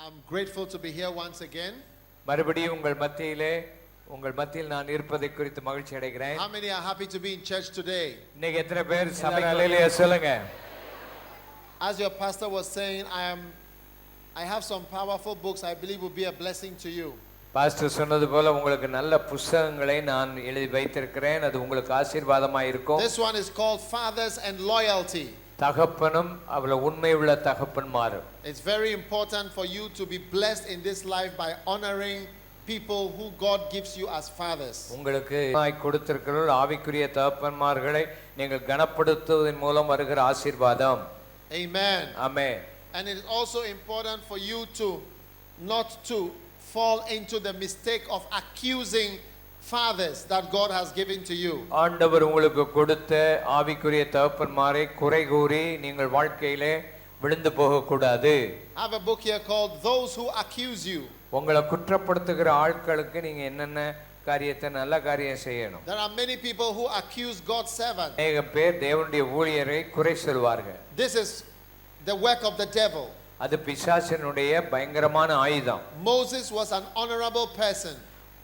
I'm grateful to be here once again. மறுபடியும் உங்கள் மத்தியில் நான் இருப்பதை குறித்து மகிழ்ச்சி அடைகிறேன். How many are happy to be in church today? இன்னைக்கு எத்தனை பேர் சபைக்கு அல்லேலூயா சொல்லுங்க. As your pastor was saying, I have some powerful books I believe will be a blessing to you. Pastor சொன்னது போல உங்களுக்கு நல்ல புத்தகங்களை நான் எழுதி வைத்திருக்கிறேன். அது உங்களுக்கு ஆசீர்வாதமாக இருக்கும். This one is called Fathers and Loyalty. தகப்பனும் அவள உண்மையுள்ள தகப்பன்மாரும். It's very important for you to be blessed in this life by honoring people who God gives you as fathers. உங்களுக்கு கொடுத்திருக்கிற ஆவிக்குரிய தகப்பன்மார்களை நீங்கள் கனப்படுத்துவதன் மூலம் வருகிற ஆசீர்வாதம். Amen. Amen. And it is also important for you to not to fall into the mistake of accusing fathers that God has given to you. ஆண்டவர் உங்களுக்கு கொடுத்த ஆவிக்குரிய தகப்பன்மாரை குறை கூறி நீங்கள் வாழ்க்கையிலே விழுந்து போக கூடாது. I have a book here called Those Who Accuse You. உங்களை குற்றப்படுத்துகிற ஆட்களுக்கு நீங்க என்னென்ன காரியத்தை நல்ல காரியம் செய்யணும். There are many people who accuse God's servants. அநேக பேர் தேவனுடைய ஊழியரை குறை சொல்வார்கள். This is the work of the devil. அது பிசாசினுடைய பயங்கரமான ஆயுதம். Moses was an honorable person.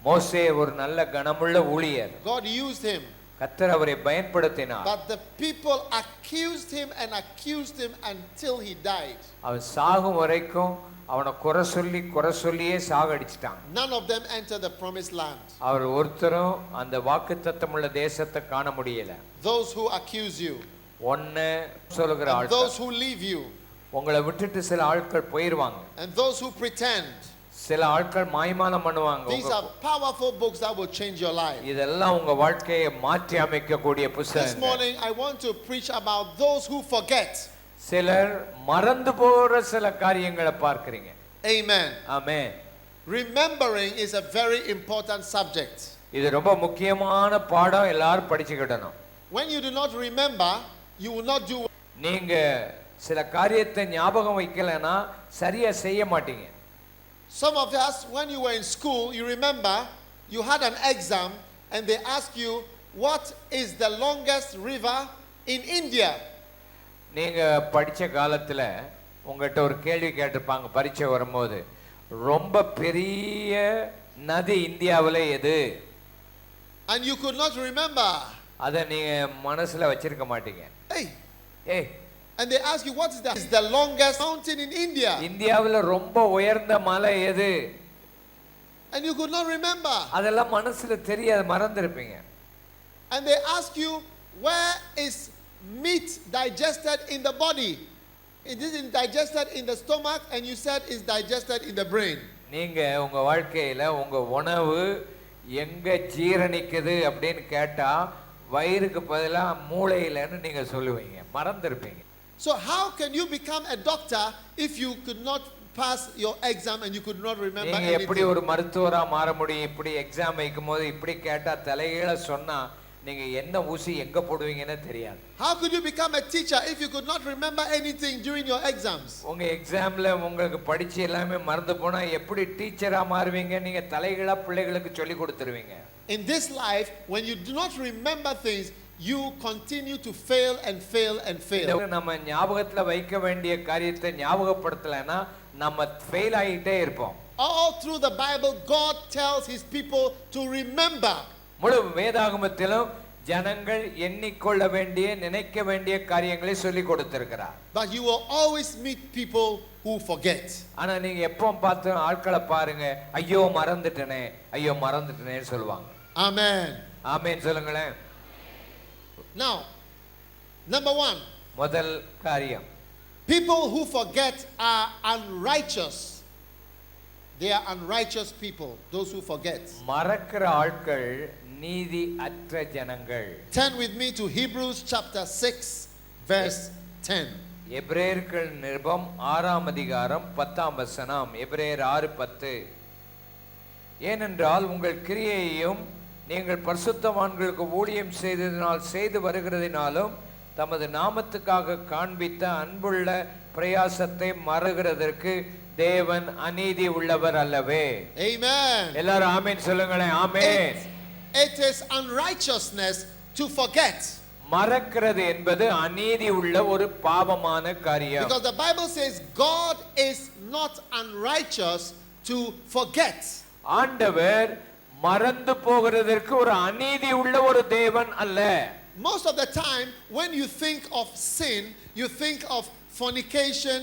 மோசே ஒரு நல்ல கனமுள்ள ஊழியர். God used him. கர்த்தர் அவரை பயன்படுத்தினார். But the people accused him until he died. அவன் சாகும் வரைக்கும் அவனை குறை சொல்லியே சாகடிச்சிட்டான். None of them entered the promised land. அவர் ஒருத்தரும் அந்த வாக்குத்தத்தமுள்ள தேசத்தை காண முடியல. Those who accuse you. ஒன்னு சொல்லுகிற ஆட்கள். Those who leave you. உங்களை விட்டுட்டு சில ஆட்கள் போயிடுவாங்க. And those who pretend. சில ஆட்கள் மாய்மாலம் பண்ணுவாங்க. These are powerful books that will change your life. இதெல்லாம் உங்க வாழ்க்கையை மாற்றி அமைக்கக்கூடிய புத்தகங்கள். This morning I want to preach about those who forget. சிலர் மறந்து போற சில காரியங்களை பார்க்கறீங்க. Amen. Amen. Remembering is a very important subject. இது ரொம்ப முக்கியமான பாடம், எல்லாரும் படிச்சுக்கிடணும். When you do not remember, you will not do. நீங்க சில காரியத்தை ஞாபகம் வைக்கலனா சரியா செய்ய மாட்டீங்க. Some of us, when you were in school, you remember you had an exam and they asked you what is the longest river in India. நீங்க படிச்ச காலத்துல உங்ககிட்ட ஒரு கேள்வி கேட்டிருப்பாங்க பரீட்சை வரும்போது, ரொம்ப பெரிய நதி இந்தியாவுல எது? And you could not remember. அத நீங்க மனசுல வச்சிருக்க மாட்டீங்க. Hey. And they ask you what is the longest mountain in India? இந்தியாவுல ரொம்ப உயர்ந்த மலை எது? And you could not remember. அதெல்லாம் மனசுல தெரியாது, மறந்திருப்பீங்க. And they ask you where is meat digested in the body? It isn't digested in the stomach and you said it's digested in the brain. நீங்க உங்க வாழ்க்கையில உங்க உணவு எங்க ஜீரணிக்குது அப்படினு கேட்டா வயிறுக்கு பதிலா மூளையிலன்னு நீங்க சொல்லுவீங்க, மறந்திருப்பீங்க. So how can you become a doctor if you could not pass your exam and you could not remember anything? நீங்க எப்படி ஒரு மருத்துவரா மாற முடியும்? இப்படி எக்ஸாம் வைக்கும்போது இப்படி கேட்டா தலைகீழ சொன்னா நீங்க என்ன ஊசி எங்க போடுவீங்கன்னு தெரியாது. How could you become a teacher if you could not remember anything during your exams? உங்க எக்ஸாம்ல உங்களுக்கு படிச்சு எல்லாமே மறந்து போனா எப்படி டீச்சரா மாறுவீங்க? நீங்க தலைகீழா பிள்ளைகளுக்கு சொல்லி கொடுத்துருவீங்க. In this life, when you do not remember things, you continue to fail and fail and fail. நம்ம ஞாபகத்துல வைக்க வேண்டிய காரியத்தை ஞாபகப்படுத்தலனா நம்ம ஃபெயில் ஆயிட்டே இருப்போம். All through the Bible, God tells his people to remember. முழு வேதாகமத்திலும் ஜனங்கள் எண்ணிக்கொள்ள வேண்டிய நினைக்க வேண்டிய காரியங்களை சொல்லி கொடுத்திருக்கிறார். But you will always meet people who forget. ஆனா நீங்க எப்போ பார்த்து ஆட்களை பாருங்க, ஐயோ மறந்துட்டேனே சொல்லுவாங்க. Amen. ஆமென் சொல்லுங்களேன். Now, number 1. முதல் காரியம், people who forget are unrighteous. They are unrighteous people, those who forget. மறக்கிற ஆட்கள் நீதி அற்ற ஜனங்கள். Turn with me to Hebrews chapter 6 verse 10. எபிரேயர்கள் நிருபம் 6ஆம் அதிகாரம் 10ஆம் வசனம். எபிரேயர் 6:10. ஏனென்றால் உங்கள் கிரியையையும் நீங்கள் பரிசுத்தவான்களுக்கு ஊழியம் செய்து வருகிறதினாலும் தமது நாமத்துக்காக காண்பித்த அன்புள்ள பிரயாசத்தை மறக்கிறதற்கு தேவன் அநீதி உள்ளவர் அல்லவே. Amen. எல்லாரும் ஆமென் சொல்லுங்களேன். ஆமென். It is unrighteousness to forget. மறக்கிறது என்பது அநீதி உள்ள ஒரு பாவமான காரியம். Because the Bible says God is not unrighteous to forget. ஆண்டவர் மறந்து போகிறதற்கு ஒரு அநீதி உள்ள ஒரு தேவன் அல்ல. Most of the time when you think of sin, you think of fornication,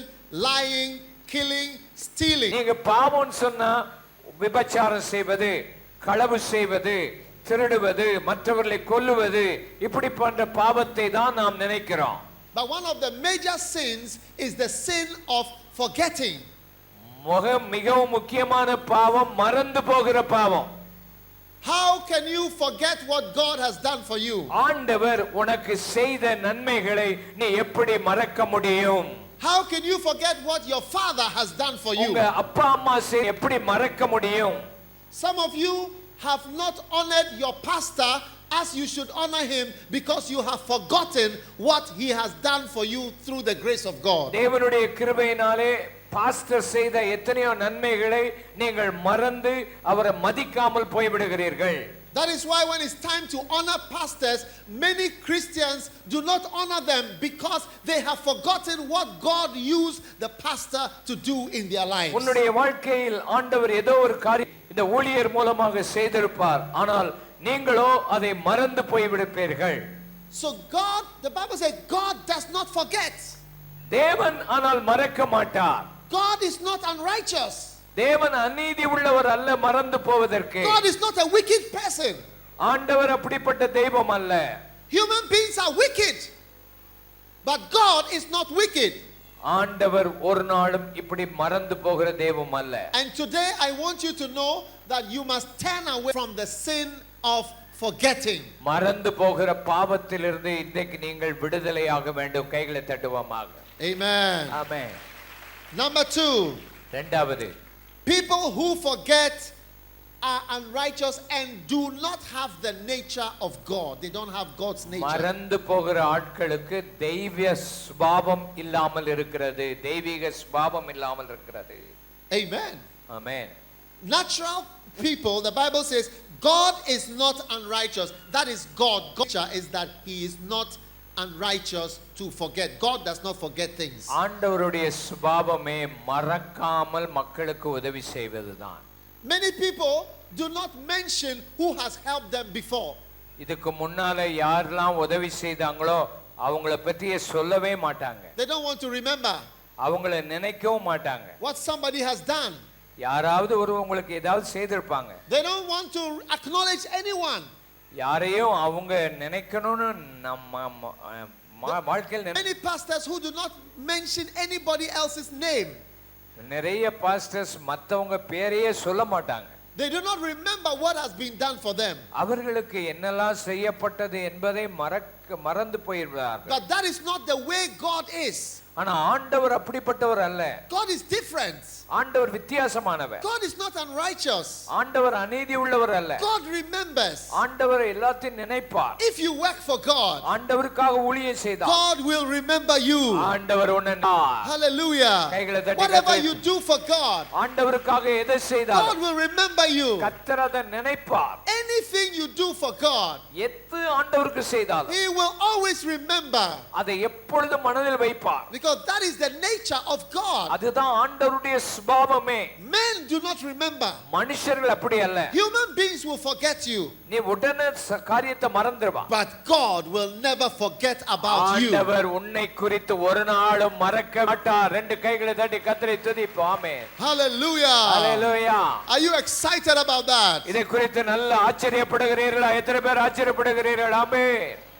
lying, killing, stealing. நீங்க பாவம்னு சொன்னா விபச்சாரம் செய்வது, களவு செய்வது, திருடுவது, மற்றவர்களை கொல்லுவது, இப்படி போன்ற பாவத்தை தான் நாம் நினைக்கிறோம். But one of the major sins is the sin of forgetting. மிகவும் முக்கியமான பாவம் மறந்து போகிற பாவம். How can you forget what God has done for you? ஆண்டவர் உனக்கு செய்த நன்மைகளை நீ எப்படி மறக்க முடியும்? How can you forget what your father has done for you? உங்க அப்பா அம்மா எப்படி மறக்க முடியும்? Some of you have not honored your pastor as you should honor him because you have forgotten what he has done for you through the grace of God. தேவனுடைய கிருபையினாலே pastor செய்த எத்தனையோ நன்மைகளை நீங்கள் மறந்து அவரை மதிக்காமல் போய்விடுகிறீர்கள். That is why when it's time to honor pastors, many Christians do not honor them because they have forgotten what God used the pastor to do in their lives. உன்னுடைய வாழ்க்கையில் ஆண்டவர் ஏதோ ஒரு காரியம் இந்த ஊழியர் மூலமாக செய்திருப்பார், ஆனால் நீங்களோ அதை மறந்து போய்விடுவீர்கள். So God, the Bible says God does not forget. தேவன் ஆனால் மறக்க மாட்டார். God is not unrighteous. தேவன் அநீதி உள்ளவர் அல்ல மறந்து போவதற்கு. God is not a wicked person. ஆண்டவர் அப்படிப்பட்ட தெய்வம் அல்ல. Human beings are wicked, but God is not wicked. ஆண்டவர் ஒரு நாளும் இப்படி மறந்து போகிற தெய்வம் அல்ல. And today I want you to know that you must turn away from the sin of forgetting. மறந்து போகிற பாவத்திலிருந்து இன்றைக்கு நீங்கள் விடுதலையாக வேண்டும். கைகளை தட்டுவோமாக. Amen. ஆமென். Number 2. இரண்டாவது, People who forget are unrighteous and do not have the nature of God. They don't have God's nature. மறந்து போகிற ஆட்களுக்கு தெய்வீக சுபாவம் இல்லாமல் இருக்கிறது. தெய்வீக சுபாவம் இல்லாமல் இருக்கிறது. Amen. Amen. Natural people, the Bible says, God is not unrighteous. That is God. Nature is that he is not unrighteous to forget. God does not forget things. ஆண்டவருடைய சுபாவமே மறக்காமல் மக்களுக்கு உதவி செய்வதுதான். Many people do not mention who has helped them before. இதுக்கு முன்னால யாரெல்லாம் உதவி செய்தாங்களோ அவங்கள பற்றியே சொல்லவே மாட்டாங்க. They don't want to remember அவங்கள நினைக்கவும் மாட்டாங்க. what somebody has done. யாராவது ஒரு உங்களுக்கு ஏதாவது செய்திருப்பாங்க. They don't want to acknowledge anyone. யாரையும் அவங்க நினைக்கணும்னு நம்ம வாழ்க்கையில் Many pastors who do not mention anybody else's name. நிறைய பாஸ்டர்ஸ் மத்தவங்க பேரையே சொல்ல மாட்டாங்க. They do not remember what has been done for them. அவர்களுக்கு என்னெல்லாம் செய்யப்பட்டது என்பதை மறந்து போயிடுவார்கள். But that is not the way God is. ஆனா ஆண்டவர் அப்படிப்பட்டவர் அல்ல. God is different. ஆண்டவர் வித்தியாசமானவர். God is not unrighteous. ஆண்டவர் அநீதி உள்ளவர் அல்ல. God remembers. ஆண்டவர் எல்லாத்தையும் நினைப்பார். If you work for God, ஆண்டவருக்காக ஊழியம் செய்தால் God will remember you. ஆண்டவர் உன்னை Hallelujah. கைகளை தட்டி Whatever you do for God, ஆண்டவருக்காக எதை செய்தால் God will remember you. கர்த்தர் அதை நினைப்பார். Anything you do for God, எது ஆண்டவருக்கு செய்தால் He will always remember. அதை எப்பொழுதும் மனதில் வைப்பார். Because that is the nature of God. அதுதான் ஆண்டவருடைய சுபாவமே. Men do not remember. மனுஷர்கள் அப்படி அல்ல. Human beings will forget you. நீ உடனே காரியத்தை மறந்துடுவா. But God will never forget about you. ஆண்டவர் உன்னை குறித்து ஒரு நாளும் மறக்க மாட்டார். ரெண்டு கைகளை தட்டி கர்த்தரை துதிப்போம். ஆமென். Hallelujah. Hallelujah. Are you excited about that? இதை குறித்து நல்ல ஆச்சரியப்படுகிறீர்களா? எத்தனை பேர் ஆச்சரியப்படுகிறீர்கள்? ஆமென்.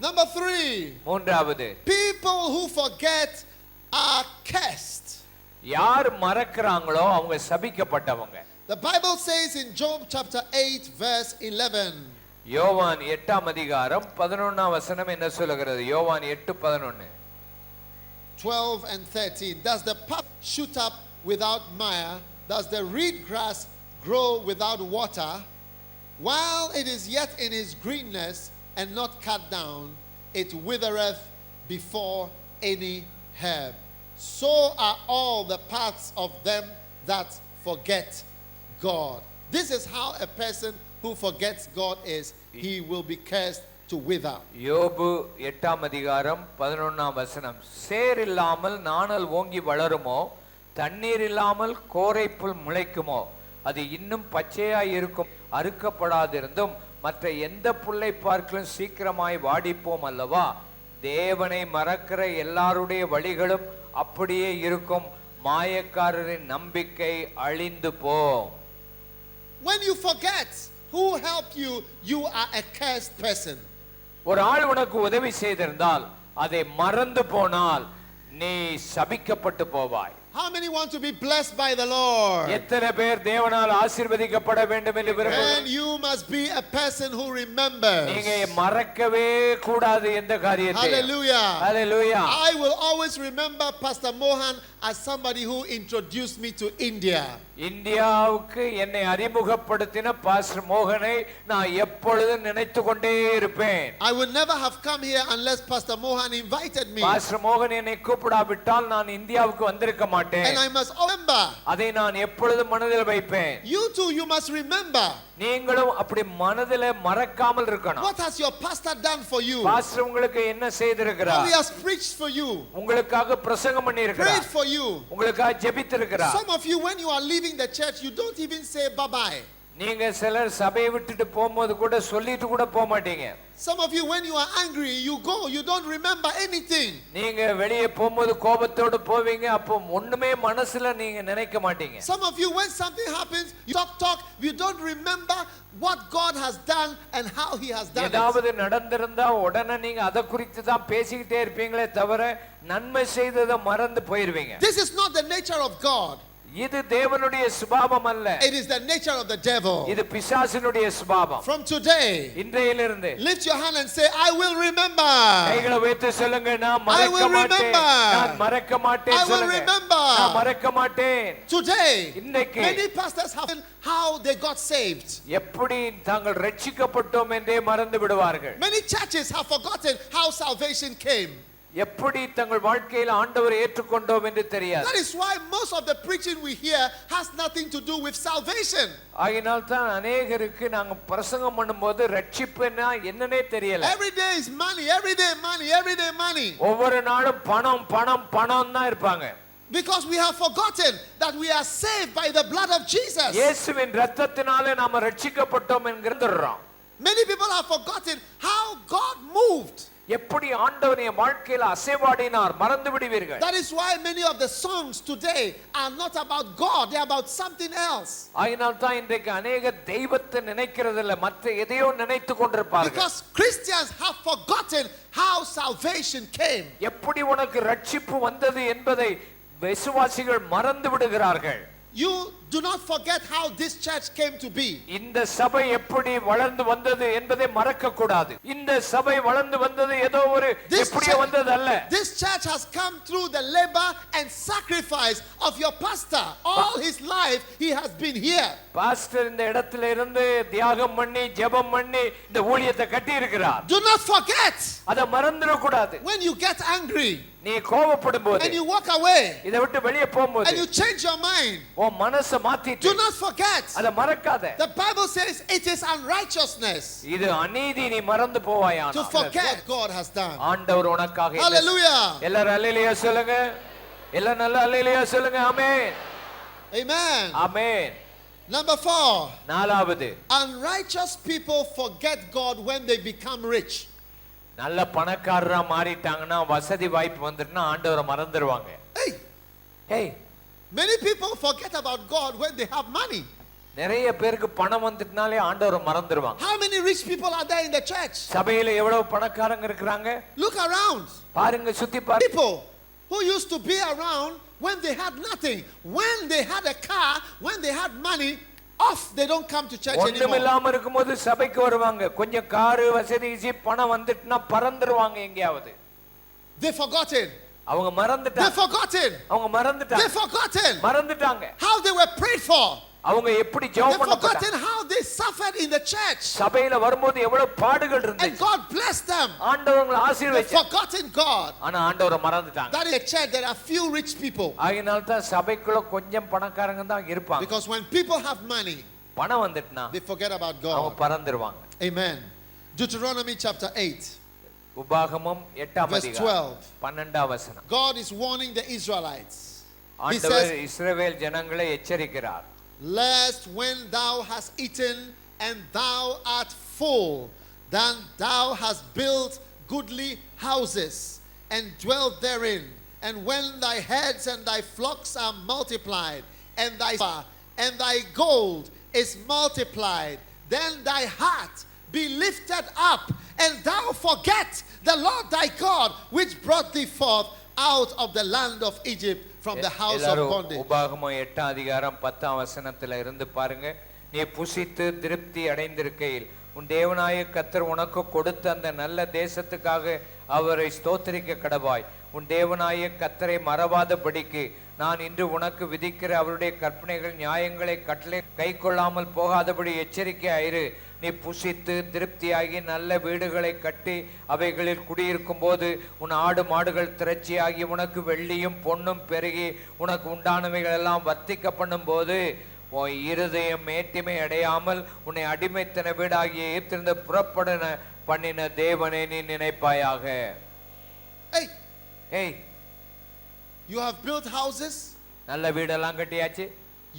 Number 3. மூன்றாவது, People who forget are cursed. யார் மறக்கறாங்களோ அவங்க சபிக்கப்பட்டவங்க. The Bible says in Job chapter 8 verse 11. யோவான் 8ஆம் அதிகாரம் 11ஆம் வசனம் என்ன சொல்கிறது? யோவான் 8:11. 12 and 13. Does the path shoot up without mire? Does the reed grass grow without water? While it is yet in its greenness and not cut down, it withereth before any herb. So are all the paths of them that forget God. This is how a person who forgets God is. He will be cursed to wither. யோபு 8:11 சேர் இல்லாமல் நாணல் ஓங்கி வளருமோ, தண்ணீர் இல்லாமல் கோரைப்புல் முளைக்குமோ, அது இன்னும் பச்சையாய் இருக்கும், அறுக்கப்படாதிருந்தும் மற்ற எந்த புல்லை பார்க்கலும் சீக்கிரமாய் வாடிப்போம் அல்லவா. தேவனை மறக்கிற எல்லாருடைய வழிகளும் அப்படியே இருக்கும், மாயக்காரரின் நம்பிக்கை அழிந்து போம். When you forget who helped you, you are a cursed person. ஒரு ஆள் உனக்கு உதவி செய்திருந்தால் அதை மறந்து போனால் நீ சபிக்கப்பட்டு போவாய். How many want to be blessed by the Lord? எத்தனை பேர் தேவனால் ஆசீர்வதிக்கப்பட வேண்டும் என்று விரும்புகிறீர்கள்? And you must be a person who remembers. நீங்க மறக்கவே கூடாது எந்த காரியத்தை. Hallelujah. Hallelujah. I will always remember Pastor Mohan as somebody who introduced me to India. இந்தியாவுக்கு என்னை அறிமுகப்படுத்தின பாஸ்டர் மோகனை நான் எப்பொழுதும் நினைத்து கொண்டே இருப்பேன். I would never have come here unless Pastor Mohan invited me. Pastor மோகன் என்னை கூப்பிடாவிட்டால் நான் இந்தியாவுக்கு வந்திருக்க மாட்டேன். And I must remember. அதை நான் எப்பொழுதும் மனதில் வைப்பேன். You too, you must remember. நீங்களும் அப்படி மனதில் மறக்காமல் இருக்கணும். What has your pastor done for you? Pastor உங்களுக்கு என்ன செய்திருக்கிறார்? How he has preached for you. உங்களுக்காக பிரசங்கம் பண்ணி இருக்கிறார். Prayed for you. உங்களுக்காக ஜெபித்திருக்கிறார். Some of you, when you are leaving the church, you don't even say bye bye. நீங்க சிலர் சபையை விட்டுட்டு போகும்போது கூட சொல்லிட்டு கூட போக மாட்டீங்க. Some of you, when you are angry, you go, you don't remember anything. நீங்க வெளியே போகும்போது கோபத்தோடு போவீங்க, அப்போ ஒண்ணுமே மனசுல நீங்க நினைக்க மாட்டீங்க. Some of you, when something happens, you talk, you don't remember what God has done and how he has done it. ஏதாவது நடந்திருந்தா உடனே நீங்க அதை குறித்து தான் பேசிக்கிட்டே இருப்பீங்களே தவிர நன்மை செய்ததை மறந்து போயிருவீங்க. This is not the nature of God. இது தேவனுடைய சுபாவம் அல்ல. It is the nature of the devil. இது பிசாசினுடைய சுபாவம். From today, இன்றையிலிருந்து lift your hand and say, I will remember. கைகளை வைத்து சொல்லுங்க, நான் மறக்க மாட்டேன். நான் மறக்க மாட்டேன் சொல்லுங்க. நான் மறக்க மாட்டேன். Today, இன்னைக்கு many pastors have how they got saved. எப்படி தாங்கள் ரட்சிக்கப்பட்டோம் என்றே மறந்து விடுவார்கள். Many churches have forgotten how salvation came. எப்படி தங்கள் வாழ்க்கையில் ஆண்டவரை ஏற்றுக்கொண்டோம் என்று தெரியாது. That is why most of the preaching we hear has nothing to do with salvation. ஆகினால் தான் அநேகருக்கு நாங்க பிரசங்கம் பண்ணும்போது ரட்சிப்புன்னா என்னன்னே தெரியல. Every day is money, every day money, every day money. ஒவ்வொரு நாளும் பணம் பணம் பணம் தான் இருப்பாங்க. Because we have forgotten that we are saved by the blood of Jesus. இயேசுவின் இரத்தத்தினாலே நாம ரட்சிக்கப்பட்டோம் என்கிறோம். Many people have forgotten how God moved. எப்படி ஆண்டவர் என் வாழ்க்கையில் அசைவாடினார் மறந்து விடுவீர்கள். That is why many of the songs today are not about God, they are about something else. ஆயினால் தான் இன்றைக்கு अनेक தெய்வத்தை நினைக்கிறதில்ல, மற்ற எதையோ நினைத்து கொண்டிருப்பார்கள். Because Christians have forgotten how salvation came. எப்படி உனக்கு ரட்சிப்பு வந்தது என்பதை விசுவாசிகள் மறந்து விடுகிறார்கள். You do not forget how this church came to be. இந்த சபை எப்படி வளர்ந்து வந்தது என்பதை மறக்க கூடாது. இந்த சபை வளர்ந்து வந்தது ஏதோ ஒரு எப்படியே வந்தது அல்ல. This church has come through the labor and sacrifice of your pastor. All his life he has been here. Pastor இந்த இடத்துல இருந்து தியாகம் பண்ணி ஜெபம் பண்ணி இந்த ஊழியத்தை கட்டி இருக்கிறார். Do not forget. அத மறந்துட கூடாது. When you get angry, நீ கோபப்படும்போது and you walk away, இத விட்டு வெளியே போகும்போது, and you change your mind, உன் மனசை மாத்திட்டு, do not forget. அத மறக்காத. The Bible says it is unrighteousness இது அநீதி, நீ மறந்து போவாயானா. to forget what God has done. ஆண்டவர் உனக்காக. Hallelujah. எல்லாரும் அல்லேலூயா சொல்லுங்க. எல்லாரும் நல்ல அல்லேலூயா சொல்லுங்க. ஆமென். Amen. ஆமென். Number 4. நாலாவது, Unrighteous people forget God when they become rich. நல்ல பணக்காரரா மாறிட்டாங்கன்னா, வசதி வாய்ப்பு வந்துட்டுனா ஆண்டவரை மறந்துடுவாங்க. Hey, many people forget about God when they have money. நிறைய பேருக்கு பணம் வந்துட்டனாலே ஆண்டவரை மறந்துடுவாங்க. How many rich people are there in the church? சபையில எவ்வளவு பணக்காரங்க இருக்காங்க? Look around. பாருங்க, சுத்தி பாருங்க. People who used to be around when they had nothing, when they had a car, when they had money, off they don't come to church anymore. ஒண்ணுமில்லாம இருக்கும்போது சபைக்கு வருவாங்க. கொஞ்சம் காரு வசதி பணம் வந்துட்டுனா பறந்துருவாங்க எங்கயாவது. They forgotten. அவங்க மறந்துட்டாங்க. They forgotten. அவங்க மறந்துட்டாங்க. They forgotten. மறந்துட்டாங்க. How they were prayed for. அவங்க எப்படி They ஜெபம் forgotten பண்ணாங்க. how they suffered in the church. சபையில வரும்போது எவ்வளவு பாடுகள் And இருந்துச்சு. God blessed them. ஆண்டவர் அவங்களை They ஆசீர்வதிச்சார். forgotten God. ஆனா ஆண்டவரை மறந்துட்டாங்க. That is a church there are few rich people. ஆகையினால தான் சபைக்குள்ள கொஞ்சம் பணக்காரங்க தான் இருப்பாங்க. Because when people have money, பணம் வந்துட்டுனா they forget about அவங்க God. பறந்துருவாங்க. Amen. Deuteronomy chapter 8, உபாகமம் 8ஆம் verse அதிகாரம் 12. 12ஆம் வசனம். God is warning the Israelites. He ஆண்டவர் says, இஸ்ரவேல் ஜனங்களை எச்சரிக்கிறார். lest when thou hast eaten and thou art full, then thou hast built goodly houses and dwelt therein. And when thy herds and thy flocks are multiplied, and thy gold is multiplied, then thy heart be lifted up, and thou forget the Lord thy God, which brought thee forth out of the land of Egypt from the house of எல்லாரும் bondage. உபாகமம் 8ஆம் அதிகாரம் 10ஆம் வசனத்துல இருந்து பாருங்க. நீ புசித்து திருப்தி அடைந்திருக்கையில் உன் தேவனாய கர்த்தர் உனக்கு கொடுத்த அந்த நல்ல தேசத்துக்காக அவரை ஸ்தோத்திரிக்க கடவாய். உன் தேவனாய கர்த்தரை மறவாதபடிக்கு நான் இன்று உனக்கு விதிக்கிற அவருடைய கற்பனைகள் நியாயங்களை கட்டளை கை கொள்ளாமல் போகாதபடி எச்சரிக்கையாயிரு. நீ புசித்து திருப்தியாகி நல்ல வீடுகளை கட்டி அவைகளில் குடியிருக்கும் போது உன் ஆடு மாடுகள் திரட்சியாகி உனக்கு வெள்ளியும் பொன்னும் பெருகி உனக்கு உண்டானவைகள் எல்லாம் வர்த்திக்க பண்ணும் போது உன் இருதயம் மேட்டிமை அடையாமல் உன்னை அடிமைத்தன வீடாகிய ஈர்த்திருந்து புறப்பட பண்ணின தேவனை நீ நினைப்பாயாக. Hey, ஏய், you have built houses, நல்ல வீடெல்லாம் கட்டியாச்சு,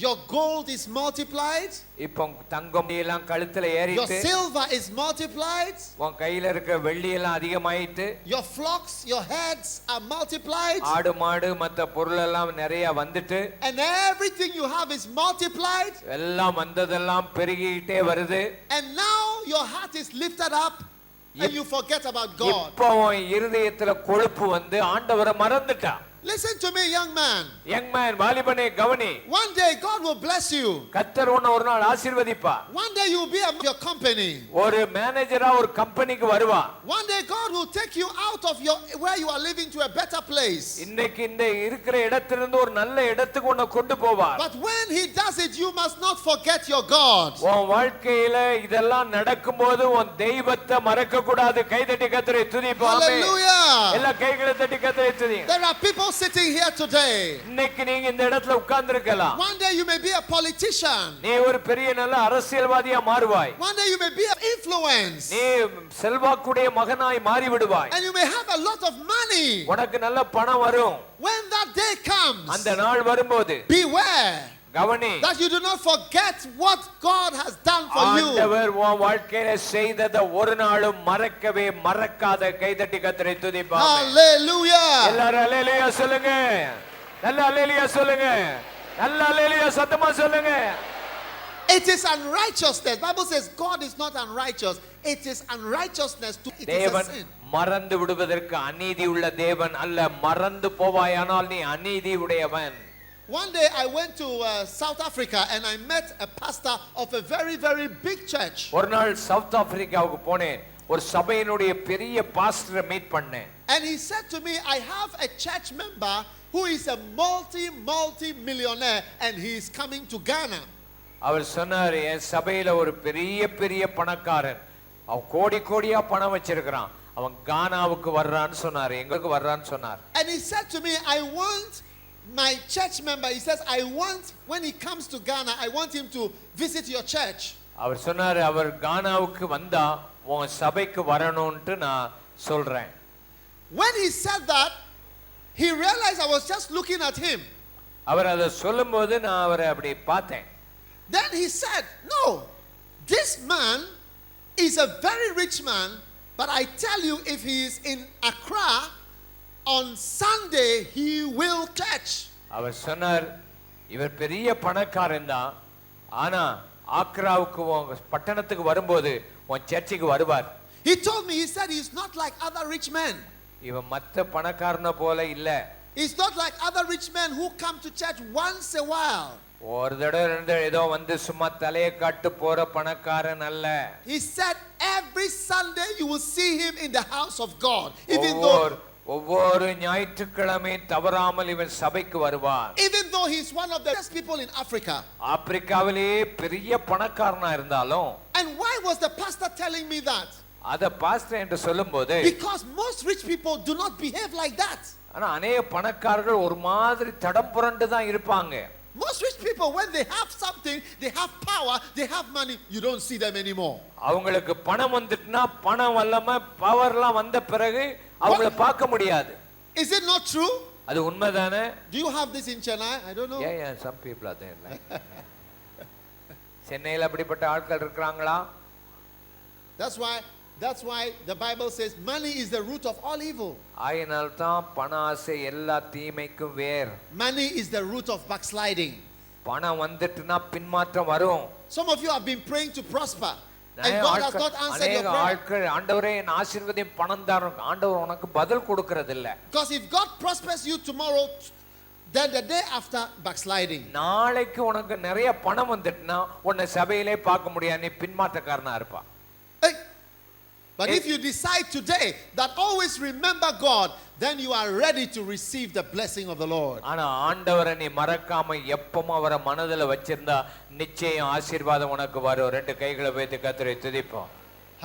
your gold is multiplied, இப்போ தங்கம் எல்லாம் கழுத்துல your ஏறிட்டு, silver is multiplied, உன் கையில இருக்க வெள்ளி எல்லாம் அதிகமாயிட்டு, your flocks, your herds are multiplied, ஆடு மாடு மத்த பொருள் எல்லாம் நிறைய வந்துட்டு, and everything you have is multiplied, எல்லாம் வந்ததெல்லாம் பெருகிட்டே வருது. and now your heart is lifted up and you forget about God. இப்போ உன் இருதயத்துல கொழுப்பு வந்து ஆண்டவரை மறந்துட்டா. Listen to me, young man. Young man, வாலிபனே கவனி. One day God will bless you. கர்த்தர் உன்னை ஒரு நாள் ஆசீர்வதிப்பா. One day you will be among your company. ஒரு மேனேஜரா ஒரு கம்பெனிக்கு வருவா. One day God will take you out of your where you are living to a better place. இன்னைக்கு இந்த இருக்கிற இடத்திலிருந்து ஒரு நல்ல இடத்துக்கு உன்னை கொண்டு போவார். But when he does it, you must not forget your God. உன் வாழ்க்கையில இதெல்லாம் நடக்கும்போது உன் தெய்வத்தை மறக்க கூடாது. கைதட்டி கர்த்தரை துதிப்போம். Hallelujah. எல்லா கைகளை தட்டி கர்த்தரை துதிங்க. There are people sitting here today. இன்னைக்கு நீங்க இந்த இடத்துல உட்கார்ந்து இருக்கலாம். One day you may be a politician. நீ ஒரு பெரிய நல்ல அரசியல்வாதியா மாறுவாய். One day you may be an influence. நீ செல்வாக்குடைய மகனாய் மாறி விடுவாய். And you may have a lot of money. உனக்கு நல்ல பணம் வரும். When that day comes, அந்த நாள் வரும்போது beware கவனி, that you do not forget what God has done for you. ஆண்டவர் உன் வாழ்க்கையில செய்ததை ஒரு நாளும் மறக்கவே மறக்காத. கைதட்டி கர்த்தரை துதிப்போம். Hallelujah. எல்லாரும் அல்லேலூயா சொல்லுங்க. நல்ல அல்லேலூயா சொல்லுங்க. நல்ல அல்லேலூயா சத்தமா சொல்லுங்க. It is unrighteousness. Bible says God is not unrighteous. It is unrighteousness to it is a தேவன் sin. மறந்து விடுவதற்கு அநீதி உள்ள தேவன் அல்ல. மறந்து போவாயானால் நீ அநீதி உடையவன். One day I went to South Africa and I met a pastor of a very, very big church. ஒரு நாள் சவுத் ஆப்பிரிக்காவுக்கு போனேன். ஒரு சபையினுடைய பெரிய பாஸ்டரை மீட் பண்ணேன். And he said to me, I have a church member who is a multi-millionaire and he is coming to Ghana. அவர் சொன்னார், என் சபையில ஒரு பெரிய பெரிய பணக்காரன், அவன் கோடி கோடியா பணம் வச்சிருக்கிறான், அவன் கானாவுக்கு வர்றான்னு சொன்னார், எங்களுக்கு வர்றான்னு சொன்னார். And he said to me, I want my church member, he says, I want, when he comes to Ghana, I want him to visit your church. அவர் சொன்னார், அவர் கானாவுக்கு வந்தா உன் சபைக்கு வரணும்னு நான் சொல்றேன். When he said that, he realized I was just looking at him. அவர் அதை சொல்லும்போது நான் அவரை அப்படி பார்த்தேன். Then he said, no, this man is a very rich man, but I tell you, if he is in Accra, on Sunday he will church. அவர் சொன்னார், இவர் பெரிய பணக்காரன் தான், ஆனா ஆக்ராவுக்கு பட்டணத்துக்கு வரும்போது உன் சர்ச்சுக்கு வருவார். He told me, he said he is not like other rich men. இவன் மத்த பணக்காரனை போல இல்ல. He's not like other rich men who come to church once a while. ஒரு தடவை ரெண்டு ஏதோ வந்து சும்மா தலையை காட்டு போற பணக்காரன் அல்ல. He said every Sunday you will see him in the house of God. Even though ஒவ்வொரு ஞாயிற்றுக்கிழமையும் தவறாமல் இவன் சபைக்கு வருவான். Even though he's one of the best people in Africa. ஆப்பிரிக்காவிலே பெரிய பணக்காரனா இருந்தாலும். And why was the pastor telling me that? அத பாஸ்டர் என்று சொல்லும்போது, because most rich people do not behave like that. ஆனா அநேக பணக்காரர்கள் ஒரு மாதிரி தடம் புரண்டு தான் இருப்பாங்க. Most rich people, when they have something, they have power, they have money, you don't see them anymore. அவங்களுக்கு பணம் வந்துட்டுனா பணம் வல்லம பவர்லாம் வந்த பிறகு அவங்கள பார்க்க முடியாது. Is it not true? அது உண்மைதானே? Do you have this in Chennai? I don't know. Yeah, some people are there like. சென்னையில அப்படிப்பட்ட ஆட்கள் இருக்காங்களா? That's why the Bible says money is the root of all evil. ஆயினால் தான் பண ஆசை எல்லா தீமைக்கும் வேர். Money is the root of backsliding. பணம் வந்துட்டுனா பின்மாற்றம் வரும். Some of you have been praying to prosper and God has not answered your prayer. ஆட்கள் ஆண்டவரே என் ஆசீர்வாதம் பணம் தாரும் ஆண்டவர் உனக்கு பதில் கொடுக்கிறது இல்ல. Because if God prospers you tomorrow, then the day after backsliding. நாளைக்கு உனக்கு நிறைய பணம் வந்துட்டுனா உன்னை சபையிலே பார்க்க முடியாது, நீ பின்மாற்றக்காரனா இருப்பா. But if you decide today that always remember God, then you are ready to receive the blessing of the Lord. ஆனா ஆண்டவரை நீ மறக்காம எப்பவும் அவரை மனதில வச்சிருந்தா நிச்சயம் ஆசீர்வாதம் உனக்கு வரும். ரெண்டு கைகளை வைத்து கர்த்தரை துதிப்போம்.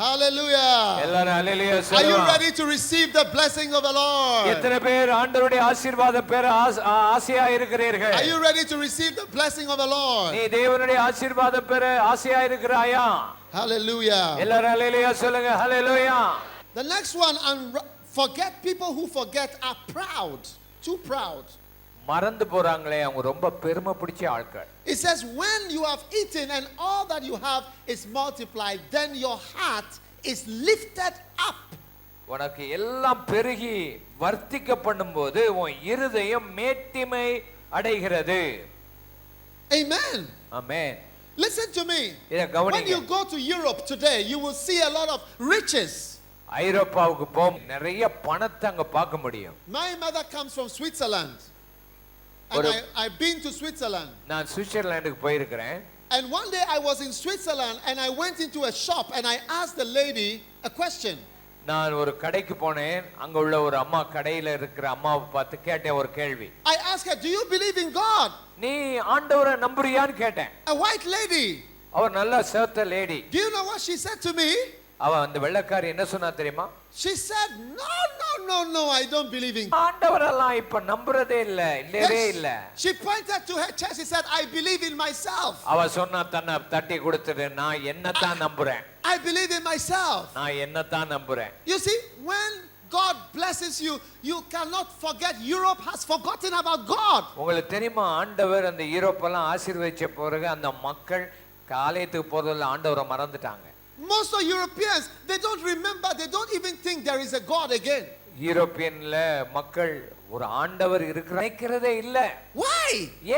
Hallelujah. எல்லாரும் ஹalleluya சொல்லுங்க. Are you ready to receive the blessing of the Lord? எத்தனை பேர் ஆண்டவருடைய ஆசீர்வாதம் பெற ஆசையா இருக்கிறீர்கள்? Are you ready to receive the blessing of the Lord? நீ தேவனுடைய ஆசீர்வாதம் பெற ஆசையா இருக்கிறாயா? Hallelujah. எல்லாரும் ஹalleluya சொல்லுங்க. ஹalleluya. The next one, people who forget are proud. Too proud. மறந்து போறாங்களே, அவங்க ரொம்ப பெருமை பிடிச்ச ஆட்கள். It says when you have eaten and all that you have is multiplied, then your heart is lifted up. உனக்கு எல்லாம் பெருகி வர்த்திக்க பண்ணும்போது உன் இருதயம் மேட்டிமை அடைகிறது. Amen. Amen. Listen to me. When you go to Europe today, you will see a lot of riches. ஐரோப்பாவுக்கு போ நிறைய பணத்தை அங்க பார்க்க முடியும். My mother comes from Switzerland. And I've been to Switzerland. நான் சுவிட்சர்லாந்துக்கு போயிருக்கிறேன். And one day I was in Switzerland and I went into a shop and I asked the lady a question. நான் ஒரு கடைக்கு போனேன். அங்க உள்ள ஒரு அம்மா கடையில இருக்கிற அம்மாவை பார்த்து கேட்டேன் ஒரு கேள்வி. I asked her, "Do you believe in God?" நீ ஆண்டவரை நம்புறியான்னு கேட்டேன். A white lady. அவர் நல்ல சேத்த lady. Do you know what she said to me? அவ அந்த வெள்ளைக்காரி என்ன சொன்னா தெரியுமா? She said, no, I don't believe in God. ஆண்டவரெல்லாம் இப்ப நம்புறதே இல்லவே இல்ல. She pointed to her chest. She said, I believe in myself. அவ சொன்னா தன்னை தட்டி கொடுத்துட்டு நான் என்னத்தான் நம்புறேன். I believe in myself. நான் என்னத்தான் நம்புறேன். You see, when God blesses you, you cannot forget Europe has forgotten about God. உங்களுக்கு தெரியுமா ஆண்டவர் அந்த யூரோப்பெல்லாம் ஆசீர்வதிச்ச பிறகு அந்த மக்கள் காலேத்துக்கு போறதுல ஆண்டவரை மறந்துட்டாங்க. Most of Europeans, they don't remember, they don't even think there is a God again. யூரோப்பியன்ல மக்கள் ஒரு ஆண்டவர் இருக்கிறதே இல்ல. Why?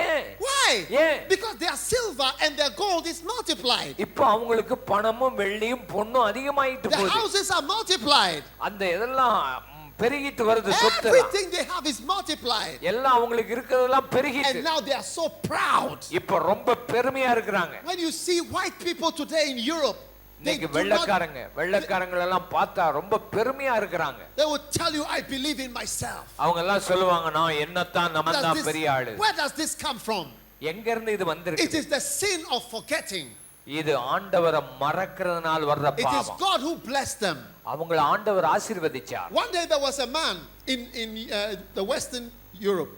ஏன்? Why? ஏன்? Because their silver and their gold is multiplied. இப்போ அவங்களுக்கு பணமும் வெள்ளியும் பொன்னும் அதிகமாயிட்டு போகுது. The houses are multiplied. அந்த இதெல்லாம் பெருகிட்டு வருது சொத்து. Everything they have is multiplied. எல்லாம் அவங்களுக்கு இருக்கிறதெல்லாம் பெருகிட்டு. And now they are so proud. இப்போ ரொம்ப பெருமையா இருக்கிறாங்க. When you see white people today in Europe, இன்னைக்கு வெள்ளைக்காரங்க எல்லாம் பார்த்தா ரொம்ப பெருமையா இருக்கிறாங்க. They will tell you, I believe in myself. அவங்க எல்லாம் சொல்லுவாங்க நான் என்னத்தான் நான் பெரிய ஆளு. Where does this come from? எங்க இருந்து இது வந்திருக்கு? It is the sin of forgetting. இது ஆண்டவரை மறக்கிறதுனால வர்ற பாவம். It is God who blessed them. அவங்களை ஆண்டவர் ஆசீர்வதிச்சார். One day there was a man in the Western Europe,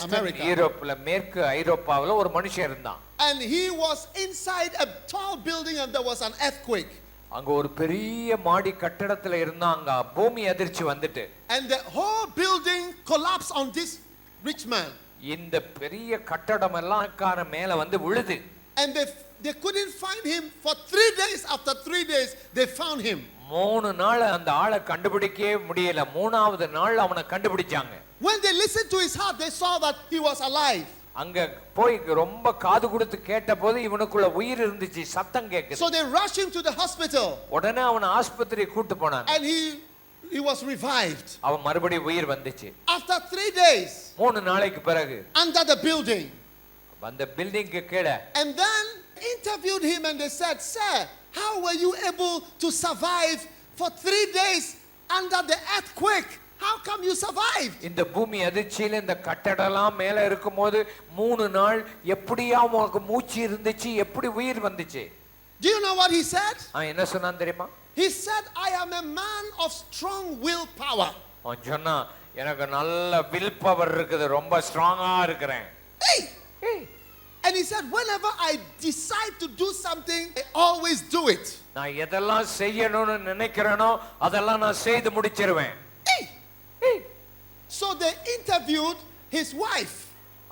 America. யூரோப்ல மேற்கு ஐரோப்பாவுல ஒரு மனுஷன் இருந்தான். And he was inside a tall building and there was an earthquake. அங்க ஒரு பெரிய மாடி கட்டடத்துல இருந்தாங்க. பூமி அதிர்ச்சி வந்துட்டு. And the whole building collapsed on this rich man. இந்த பெரிய கட்டடம் எல்லாம் மேல வந்து விழுது. And they couldn't find him for 3 days. After 3 days they found him. 3 நாள் அந்த ஆளை கண்டுபிடிக்கவே முடியல. 3வது நாள் அவனை கண்டுபிடிச்சாங்க. When they listened to his heart, they saw that he was alive. அங்க போய் ரொம்ப காது கொடுத்து கேட்டபோது இவனுக்குள்ள உயிர் இருந்துச்சு, சத்தம் கேக்குது. So they rushed him to the hospital. உடனே அவனை ஆஸ்பத்திரிக்கு கூட்டி போனாங்க. And he was revived. அவன் மறுபடியும் உயிர் வந்துச்சு. After 3 days. 3 நாளைக்கு பிறகு. Under the building. அந்த பில்டிங்க்கு கீழே. And then interviewed him and they said, "Sir, how were you able to survive for 3 days under the earthquake? How come you survived?" இந்த பூமி அதிர்ச்சியில இந்த கட்டடம்லாம் மேல இருக்கும்போது 3 நாள் எப்படியா உனக்கு மூச்சு இருந்துச்சு, எப்படி உயிர் வந்துச்சு? Do you know what he said? என்ன சொன்னான் தெரியுமா? He said, "I am a man of strong will power." அவன் சொன்னா எனக்கு நல்ல வில் பவர் இருக்குது, ரொம்ப ஸ்ட்ராங்கா இருக்கிறேன். Hey! And he said, whenever I decide to do something, I always do it. நான் எதெல்லாம் செய்யணும்னு நினைக்கிறேனோ அதெல்லாம் நான் செய்து முடிச்சிருவேன். Hey! So they interviewed his wife.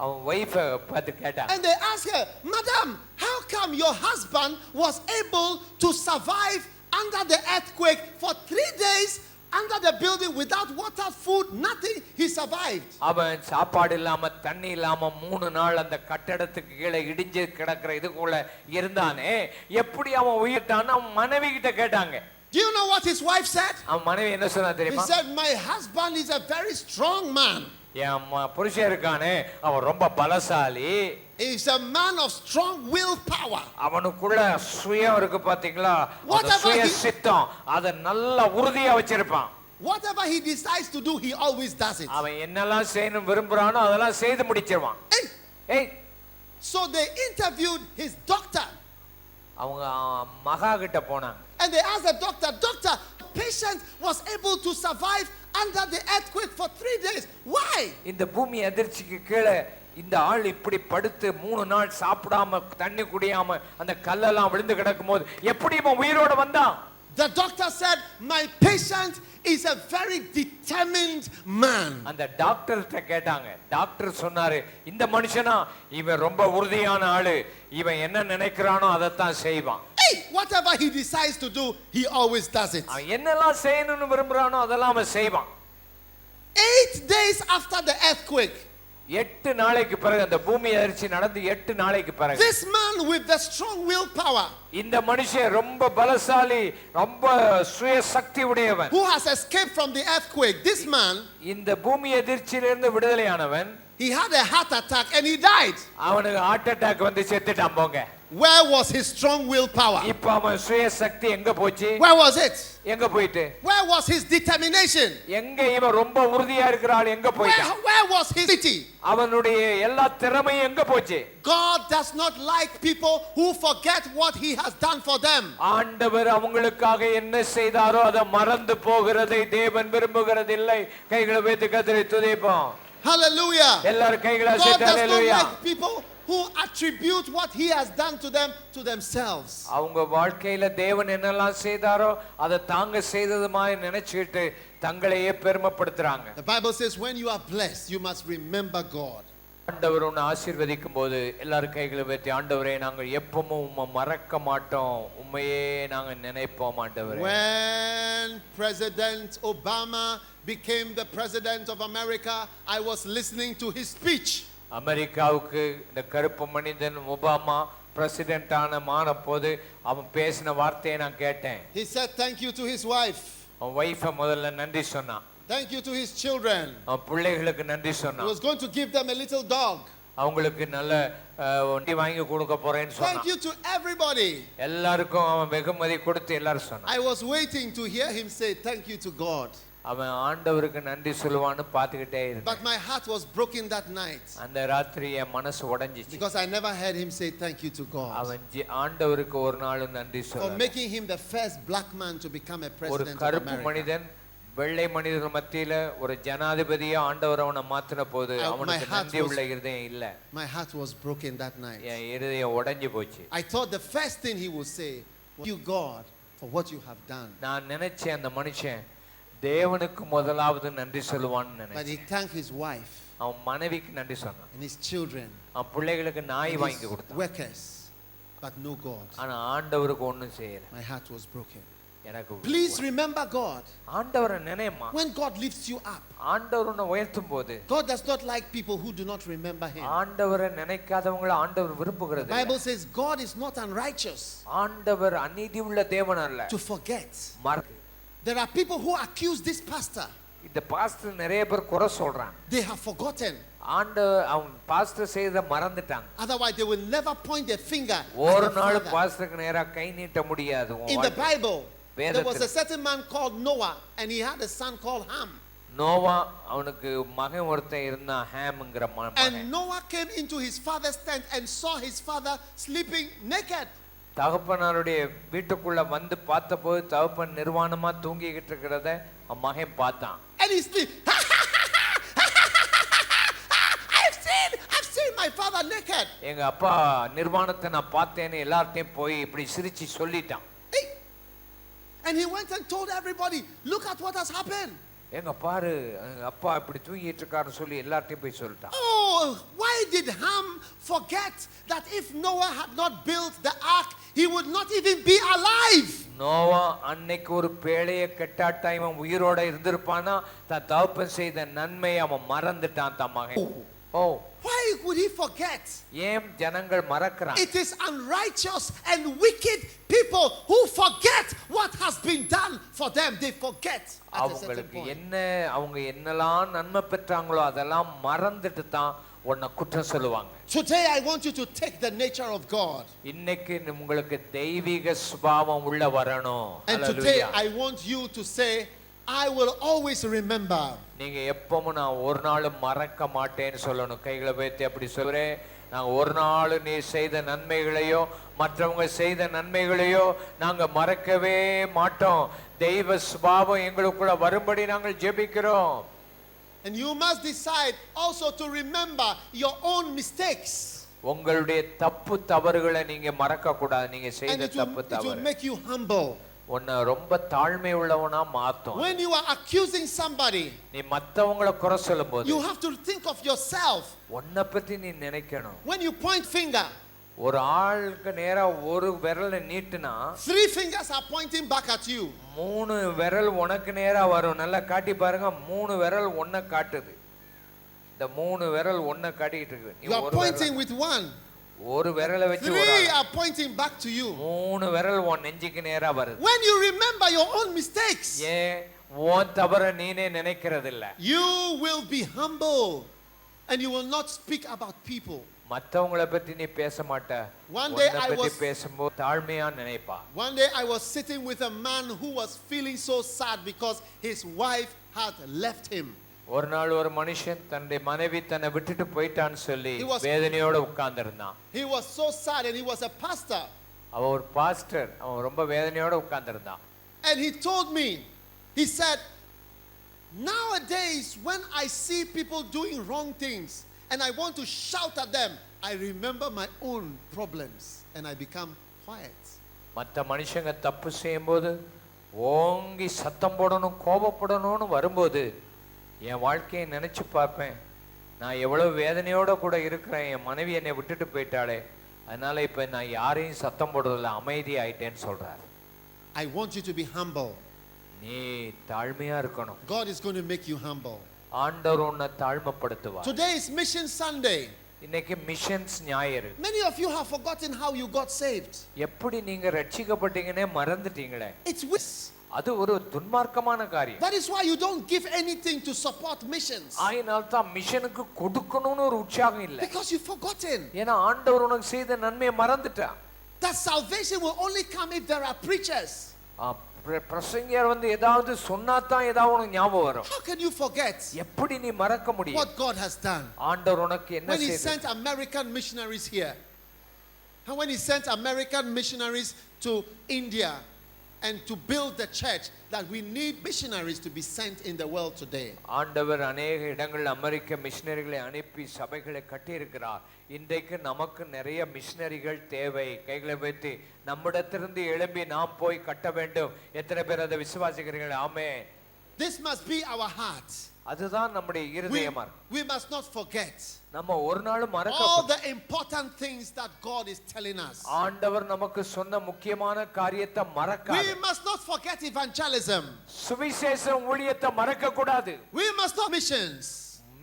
அவன் வைஃப பார்த்து கேட்டான். And they asked her, Madam, how come your husband was able to survive under the earthquake for 3 days under the building without water, food, nothing? He survived. அவன் சாப்பாடு இல்லாம தண்ணி இல்லாம 3 நாள் அந்த கட்டடத்துக்கு கீழே இடிஞ்சு கிடக்குற இதுக்குள்ள இருந்தானே, எப்படி அவன் உயிர்ட்டான்னு அவன் மனைவி கிட்ட கேட்டாங்க. Do you know what his wife said? அவன் மனைவி என்ன சொன்னா He தெரியுமா? said, my husband is a very strong man. என் புருஷன் இருக்கானே அவன் ரொம்ப பலசாலி. He's a man of strong willpower. அவனுக்குள்ள சுயம் இருக்கு பாத்தீங்களா? Whatever சுய he- சித்தம் அத நல்ல உறுதியா வச்சிருப்பான். Whatever he decides to do, he always does it. அவன் என்னெல்லாம் செய்யணும் விரும்புறானோ அதெல்லாம் செய்து முடிச்சிருவான். Hey! ஏய், So they interviewed his doctor. அவங்க மகா கிட்ட போனாங்க. And they asked the doctor, Doctor, the patient was able to survive under the earthquake for 3 days. Why? இந்த பூமி அதிர்ச்சிக்கு கீழே இந்த ஆள் இப்படி படுத்து 3 நாள் சாப்பிடாம தண்ணி குடியாம அந்த கல்லெல்லாம் விழுந்து கிடக்கும் போது எப்படி இவன் உயிரோட வந்தான்? The doctor said, my patient is a very determined man. அந்த டாக்டர்கிட்ட கேட்டாங்க. டாக்டர் சொன்னாரு, இந்த மனுஷனா இவன் ரொம்ப உறுதியான ஆளு, இவன் என்ன நினைக்கிறானோ அதைத்தான் செய்வான். Hey, whatever he decides to do, he always does it. அவன் என்னெல்லாம் செய்யணும்னு விரும்புறானோ அதெல்லாம் அவன் செய்வான். 8 days after the earthquake, 8 நாளைக்கு பிறகு அந்த பூமி அதிர்ச்சி நடந்து 8 நாளைக்கு பிறகு this man with the strong willpower, இந்த மனுஷன் ரொம்ப பலசாலி, ரொம்ப சுய சக்தி உடையவன், who has escaped from the earthquake, this man, இந்த பூமி அதிர்ச்சியிலிருந்து விடுதலையானவன், he had a heart attack and he died. அவனுக்கு ஹார்ட் அட்டாக் வந்து செத்துட்டான் போங்க. Where was his strong willpower? இப்ப அவன் சுய சக்தி எங்க போச்சு? Where was it? எங்க போயிட்டு? Where was his determination? எங்க இவன் ரொம்ப உறுதியா இருக்கிறாள் எங்க போயிட்டான்? Where was his city? அவனுடைய எல்லா திறமையும் எங்க போச்சு? God does not like people who forget what he has done for them. ஆண்டவர் அவங்களுக்காக என்ன செய்தாரோ அதை மறந்து போகிறதை தேவன் விரும்புகிறதில்லை. கைகளை வைத்து கர்த்தரை துதிப்போம். Hallelujah. எல்லாரும் கைகளை God சேர்த்து does not hallelujah. like people who attribute what he has done to them to themselves. அவங்க வாழ்க்கையில தேவன் என்னெல்லாம் செய்தாரோ அதை தாங்க செய்ததுமாய் நினைச்சிட்டு தங்களையே பெருமைப்படுத்துறாங்க. The Bible says when you are blessed, you must remember God. ஆண்டவர் உன்னை ஆசீர்வதிக்கும் போது எல்லாரும் கைகளை வைத்து, ஆண்டவரே நாங்கள் எப்பவும் உம்மை மறக்க மாட்டோம், உம்மையே நாங்கள் நினைப்போம் ஆண்டவரே. When President Obama became the president of America, I was listening to his speech. அமெரிக்காவுக்கு இந்த கருப்பு மனிதன் ஒபாமா பிரசிடென்ட் ஆன போது அவன் பேசின வார்த்தையை நான் கேட்டேன். He said thank you to his wife. அவன் வைஃபை முதல்ல நன்றி சொன்னான். Thank you to his children. அவன் பிள்ளைகளுக்கு நன்றி He சொன்னான். was going to give them a little dog. அவங்களுக்கு நல்ல ஒண்டி வாங்கி கொடுக்க போறேன்னு Thank சொன்னான். you to everybody. எல்லாருக்கும் அவன் வெகுமதி கொடுத்து எல்லாரும் சொன்னான். I was waiting to hear him say thank you to God. அவன் ஆண்டவருக்கு நன்றி சொல்லுவான்னு பார்த்துக்கிட்டே இருந்தேன். But my heart was broken that night அந்த ராத்திரி என் மனசு உடைஞ்சிச்சு. because I never heard him say thank you to God அவன் ஆண்டவருக்கு ஒரு நாளும் நன்றி for சொல்லல. making him the first black man to become a ஒரு president of கருப்பு America. மனிதன் வெள்ளை மனிதர் மத்தியில ஒரு ஜனாதிபதியா ஆண்டவர் அவனை மாத்தின போது My அவனுக்கு heart நன்றி was- உள்ள இருதயம் இல்ல. My heart was broken that night. என் இருதயம் உடைஞ்சு போச்சு. I thought the first thing he would say, thank you God for what you have done. நான் நினைச்சேன் அந்த மனுஷன் தேவனுக்கு முதலாவது நன்றி சொல்லுவான்னு But நினைச்சேன். he thanked his wife அவன் மனைவிக்கு நன்றி சொன்னான். and his children அவன் பிள்ளைகளுக்கு நாய் and வாங்கி his கொடுத்தான். workers, but no God. ஆனா ஆண்டவருக்கு ஒண்ணும் செய்யல. My heart was broken. எனக்கு Please remember God. ஆண்டவரை நினைமா. When God lifts you up, ஆண்டவர் உன்னை உயர்த்தும் போது God does not like people who do not remember him. ஆண்டவரை நினைக்காதவங்களை ஆண்டவர் விரும்புகிறது The Bible says God is not unrighteous ஆண்டவர் அநீதி உள்ள தேவன் அல்ல. to forget. மறக்க There are people who accuse this pastor. இந்த பாஸ்டர் நிறைய பேர் குறை சொல்றாங்க. They have forgotten. அவன் பாஸ்டர் செய்த மறந்துட்டாங்க. Otherwise, they will never point their finger ஒரு at the நாள் father. பாஸ்டருக்கு நேரா கை நீட்ட முடியாது. உன் In the வாழ்க்கை. Bible, there was வேதத்தில். a certain man called Noah, and he had a son called Ham. Noah அவனுக்கு மகன் ஒருத்தன் இருந்தான், ஹேம்ங்கிற மகன். And Noah came into his father's tent and saw his father sleeping naked. தகப்பனாருடைய வீட்டுக்குள்ள வந்து பார்த்தபோது தகப்பன் நிர்வாணமா தூங்கிக்கிட்டு இருக்கிறத அவன் மகன் பார்த்தான். And he sleep. I've seen my father father naked. எங்க அப்பா நிர்வாணத்தை நான் பார்த்தேன்னு எல்லார்ட்டையும் போய் இப்படி சிரிச்சு சொல்லிட்டான். Hey. And he went and told everybody, look at what has happened. எங்க பாரு எங்க அப்பா இப்படி தூங்கிட்டு இருக்காருன்னு சொல்லி எல்லார்ட்டையும் போய் சொல்லிட்டான். Oh, why did Ham forget that if Noah had not built the ark, he would not even be alive? Noah அன்னைக்கு ஒரு பேழையை கட்டாட்டா இவன் உயிரோட இருந்திருப்பானா தான் தகப்பன் செய்த நன்மையை அவன் மறந்துட்டான் தான் மகன். ஓ, Why would he forget? ஏன் ஜனங்கள் மறக்கறாங்க? It is unrighteous and wicked people who forget what has been done for them. They forget at a certain அவங்களுக்கு point. என்ன அவங்க என்னெல்லாம் நன்மை பெற்றாங்களோ அதெல்லாம் மறந்துட்டு தான் உன்னை குற்றம் சொல்லுவாங்க. Today I want you to take the nature of God. இன்னைக்கு உங்களுக்கு தெய்வீக சுபாவம் உள்ள வரணும். And today Hallelujah. I want you to say, I will always remember. நீங்க எப்பவும் நான் ஒரு நாள் மறக்க மாட்டேன்னு சொல்லணும். கைகளை வைத்து அப்படி சொல்றேன், நாங்க ஒரு நாள் நீ செய்த நன்மைகளையோ மற்றவங்க செய்த நன்மைகளையோ நாங்க மறக்கவே மாட்டோம். தெய்வ சுபாவம் எங்களுக்குள்ள வரும்படி நாங்கள் ஜெபிக்கிறோம். And you must decide also to remember your own mistakes. உங்களுடைய தப்பு தவறுகளை நீங்க மறக்க கூடாது. நீங்க And செய்த it தப்பு will தவறு make you humble. உன்னை ரொம்ப தாழ்மை உள்ளவனா மாத்தும். When you are accusing somebody, நீ மத்தவங்களை குறை சொல்லும்போது you have to think of yourself. உன்னை பத்தி நீ நினைக்கணும். When you point finger, ஒரு ஆளுக்கு நேரா ஒரு விரலை நீட்டுனா 3 fingers are pointing back at you. 3 விரல் உனக்கு நேரா வரும். நல்லா காட்டி பாருங்க, 3 விரல் ஒன்ன காட்டுது. இந்த 3 விரல் ஒன்ன காட்டிட்டு இருக்கு. You are pointing with one. ஒரு விரலை வச்சு 3 are pointing back to you. 3 விரல் உன் நெஞ்சுக்கு நேரா வருது. When you remember your own mistakes, ஏன் உன் தவற நீனே நினைக்கிறது இல்ல. you will be humble and you will not speak about people. மத்தவங்கள பத்தி நீ பேச மாட்ட. One day உன்னை I பத்தி was- பேசும்போது தாழ்மையா நினைப்பா. One day I was sitting with a man who was feeling so sad because his wife had left him. ஒரு நாள் ஒரு மனுஷன் தன்னுடைய மனைவி தன்னை விட்டுட்டு போயிட்டான்னு சொல்லி He was- வேதனையோட உட்கார்ந்திருந்தான். He was so sad and he was a pastor. அவன் ஒரு பாஸ்டர், அவன் ரொம்ப வேதனையோட உட்கார்ந்திருந்தான். And he told me, he said, nowadays when I see people doing wrong things and I want to shout at them, I remember my own problems and I become quiet. மற்ற மனுஷங்க தப்பு செய்யும்போது ஓங்கி சத்தம் போடணும் கோபப்படணும்னு வரும்போது என் வாழ்க்கையை நினைச்சு பார்ப்பேன். நான் எவ்வளவு வேதனையோட கூட இருக்கிறேன். என் மனைவி என்னை விட்டுட்டு போயிட்டாளே, அதனால இப்ப நான் யாரையும் சத்தம் போடுறதில்ல, அமைதி ஆயிட்டேன்னு சொல்றாரு. I want you to be humble. நீ தாழ்மையா இருக்கணும். God is going to make you humble. ஆண்டவர் உன்னை தாழ்மைப்படுத்துவார். Today is Mission Sunday. இன்னைக்கு மிஷன்ஸ் ஞாயிறு. Many of you have forgotten how you got saved. எப்படி நீங்க ரட்சிக்கப்பட்டீங்கன்னே மறந்துட்டீங்களே. It's with. அது ஒரு துன்மார்க்கமான காரியம். That is why you don't give anything to support missions. ஆயினால் தான் மிஷனுக்கு கொடுக்கணும்னு ஒரு உற்சாகம் இல்லை. Because you've forgotten. ஏன்னா ஆண்டவர் உனக்கு செய்த நன்மையை மறந்துட்டான். That salvation will only come if there are preachers. பிரசங்கியார் வந்து ஏதாவது சொன்னாதான் ஏதாவது உனக்கு ஞாபகம் வரும். How can you forget எப்படி நீ மறக்க முடியும்? what God has done? ஆண்டவர் உனக்கு என்ன When he செய்தார்? sent American missionaries here, and when he sent American missionaries to India and to build the church, that we need missionaries to be sent in the world today. ஆண்டவர் அநேக இடங்களில் அமெரிக்க மிஷனரிகளை அனுப்பி சபைகளை கட்டி இருக்கிறார். இன்றைக்கு நமக்கு நிறைய மிஷனரிகள் தேவை. கைகளை வைத்து நம்மிடத்திலிருந்து எழும்பி நாம் போய் கட்ட வேண்டும். எத்தனை பேர் அதை விசுவாசிக்கிறீர்கள்? ஆமென். This must be our heart. அதுதான் நம்முடைய இருதயமா. We must not forget நம்ம ஒரு நாள் மறக்க all the important things that God is telling us. ஆண்டவர் நமக்கு சொன்ன முக்கியமான காரியத்தை மறக்காத. We must not forget evangelism. சுவிசேஷம் ஊழியத்தை மறக்க கூடாது. We must not missions.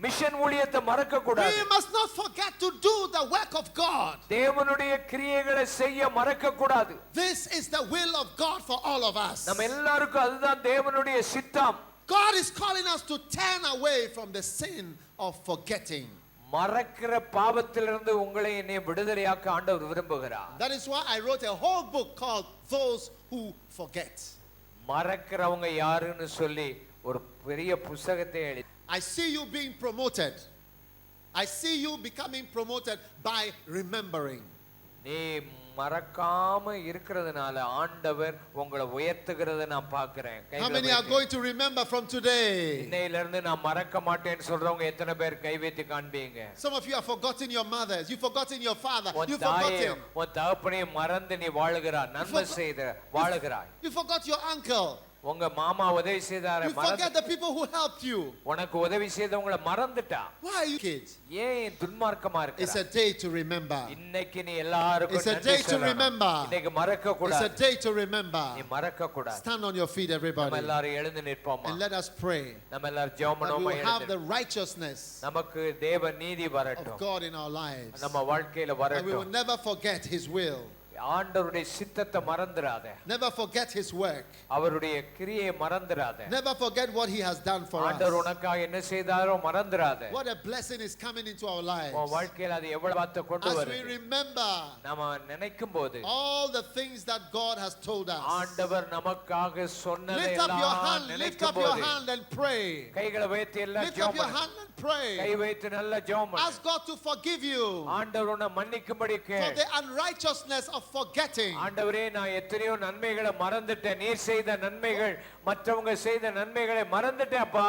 Mission ஊழியத்தை மறக்க கூடாது. We must not forget to do the work of God. தேவனுடைய கிரியைகளை செய்ய மறக்க கூடாது. This is the will of God for all of us. நம்ம எல்லாருக்கும் அதுதான் தேவனுடைய சித்தம். God is calling us to turn away from the sin of forgetting. மறக்கிற பாவத்திலிருந்து உங்களை என்னை விடுதலையாக்க ஆண்டவர் விரும்புகிறார். That is why I wrote a whole book called Those Who Forget. மறக்கிறவங்க யாருன்னு சொல்லி ஒரு பெரிய புத்தகத்தை எழுதி. I see you being promoted. I see you becoming promoted by remembering. நீ மறக்காம இருக்கிறதுனால ஆண்டவர் உங்களை உயர்த்துகிறத நான் பார்க்கிறேன். How many are going to remember from today? இன்னையில இருந்து நான் மறக்க மாட்டேன்னு சொல்றவங்க எத்தனை பேர் கை வைத்து காண்பீங்க? Some of you have forgotten your mothers, you've forgotten your father, உன் you've தாயை forgotten. உன் தகப்பனையும் மறந்து நீ வாழுகிறாய், நன்மை செய்த வாழுகிறாய். You forgot your uncle. உங்க மாமா உதவி செய்தார You forget the people who helped you. உனக்கு உதவி செய்தவங்கள மறந்துட்டா. Why are you kids? ஏன் துன்மார்க்கமா It's இருக்க? a day to remember. இன்னைக்கு நீ எல்லாருக்கும் It's a நன்றி day to சொல்லணும். remember. இன்னைக்கு மறக்க It's a கூடாது. day to remember. நீ மறக்க கூடாது. Stand on your feet, நம்ம everybody, எல்லாரும் எழுந்து நிற்போமா? and let us pray நம்ம எல்லாரும் that we ஜெபமனோமா will have எழுந்து the righteousness நமக்கு தேவ நீதி of வரட்டும். God in our lives, நம்ம வாழ்க்கையில and we will வரட்டும். never forget His will, ஆண்டவருடைய சித்தத்தை மறந்துடாத. never forget His work, அவருடைய கிரியை மறந்துடாத. never forget what He has done for ஆண்டவர் us. உனக்காக என்ன செய்தாரோ மறந்துடாத. What a blessing is coming into our உன் lives வாழ்க்கையில அது எவ்வளவு பார்த்து கொண்டு as we வருது. remember நாம நினைக்கும் போது all the things that God has told us. ஆண்டவர் நமக்காக சொன்னதை Lift up your எல்லாம் hand, lift நினைக்கும் up your போது hand and pray. கைகளை வைத்து எல்லாம் Lift up your ஜெபம் hand and pray. கை வைத்து நல்ல ஜெபம் Ask God to forgive you ஆண்டவர் உன்னை மன்னிக்கும்படிக்கு. for the unrighteousness of forgetting. ஆண்டவரே நான் எத்தனையோ நன்மைகளை மறந்துட்டேன். நீர் செய்த நன்மைகள் மற்றவங்க செய்த நன்மைகளை மறந்துட்டேன்ப்பா.